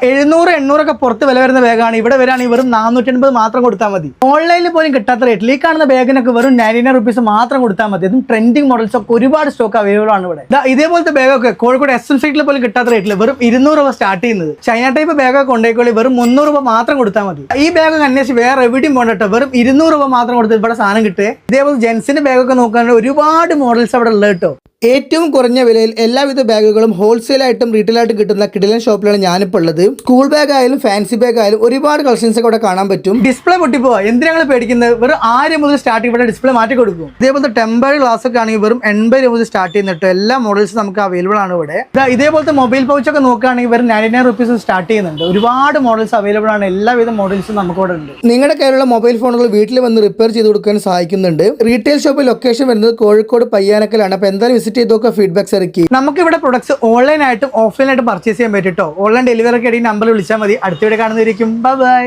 700-800 ഒക്കെ പുറത്ത് വില വരുന്ന ബാഗാണ് ഇവിടെ വരാണെങ്കിൽ വെറും 480 മാത്രം കൊടുത്താൽ മതി. ഓൺലൈനിൽ പോലും കിട്ടാത്ത റേറ്റിൽ ഈ കാണുന്ന ബാഗിനൊക്കെ വെറും 99 റുപ്പീസ് മാത്രം കൊടുത്താൽ മതി. അതും ട്രെൻഡിങ് മോഡൽസ് ഒക്കെ ഒരുപാട് സ്റ്റോക്ക് അവൈലബിൾ ആണ് ഇവിടെ. ഇതേപോലത്തെ ബാഗൊക്കെ കോഴിക്കോട് SM സൈറ്റിൽ പോലും കിട്ടാത്ത റേറ്റിൽ വെറും 200 രൂപ സ്റ്റാർട്ട് ചെയ്യുന്നത്. ചൈന ടൈപ്പ് ബാഗൊക്കെ കൊണ്ടേക്കോളി വെറും 300 രൂപ മാത്രം കൊടുത്താൽ മതി. ഈ ബാഗൊക്കെ അന്വേഷിച്ച് വേറെ എവിടെയും പോകണ്ടോ, വെറും 200 രൂപ മാത്രം കൊടുത്ത് ഇവിടെ സാധനം കിട്ടുക. ഇതേപോലെ ജെൻസിന്റെ ബാഗൊക്കെ നോക്കുകയാണെങ്കിൽ ഒരുപാട് മോഡൽസ് അവിടെ ഉള്ളത് കേട്ടോ. ഏറ്റവും കുറഞ്ഞ വിലയിൽ എല്ലാവിധ ബാഗുകളും ഹോൾസെയിലായിട്ടും റീറ്റെയിലായിട്ടും കിട്ടുന്ന കിടിലൻ ഷോപ്പിലാണ് ഞാനിപ്പോൾ ഉള്ളത്. സ്കൂൾ ബാഗ് ആയാലും ഫാൻസി ബാഗ് ആയാലും ഒരുപാട് കളക്ഷൻസ് ഒക്കെ ഇവിടെ കാണാൻ പറ്റും. ഡിസ്പ്ലേ പൊട്ടിപ്പോവാ എന്തിനാണ് പേടിക്കുന്നത്? വെറും 1000 മുതൽ സ്റ്റാർട്ട് ഇവിടെ ഡിസ്പ്ലേ മാറ്റി കൊടുക്കും. ഇതേപോലത്തെ ടെമ്പററി ഗ്ലാസ് ഒക്കെ ആണെങ്കിൽ വെറും 80 രൂപ മുതൽ സ്റ്റാർട്ട് ചെയ്യുന്നുണ്ട്. എല്ലാ മോഡൽസും നമുക്ക് അവൈലബിൾ ആണ് ഇവിടെ. ഇതേപോലത്തെ മൊബൈൽ പൗച്ച് ഒക്കെ നോക്കുകയാണെങ്കിൽ വെറും 99 റുപ്പീസ് സ്റ്റാർട്ട് ചെയ്യുന്നുണ്ട്. ഒരുപാട് മോഡൽസ് അവൈലബിൾ ആണ്. എല്ലാവിധ മോഡൽസും നമുക്ക് ഇവിടെ ഉണ്ട്. നിങ്ങളുടെ കയ്യിലുള്ള മൊബൈൽ ഫോണുകൾ വീട്ടിൽ വന്ന് റിപ്പയർ ചെയ്ത് കൊടുക്കാൻ സഹായിക്കുന്നുണ്ട്. റീറ്റെയിൽ ഷോപ്പ് ലൊക്കേഷൻ വരുന്നത് കോഴിക്കോട് പയ്യാനക്കലാണ്. അപ്പോൾ എന്തായാലും വിസിറ്റ് ചെയ്തൊക്കെ ഫീഡ്ബാക്സ് ഇറക്കി. നമുക്ക് ഇവിടെ പ്രൊഡക്ട്സ് ഓൺലൈൻ ആയിട്ടും ഓഫ്ലൈൻ ആയിട്ടും പർച്ചേസ് ചെയ്യാൻ പറ്റും കേട്ടോ. ഓൺലൈൻ ഡെലിവറി ഒക്കെ നമ്പർ വിളിച്ചാൽ മതി. അടുത്ത വീഡിയോ കാണുന്നതായിരിക്കും. ബൈ.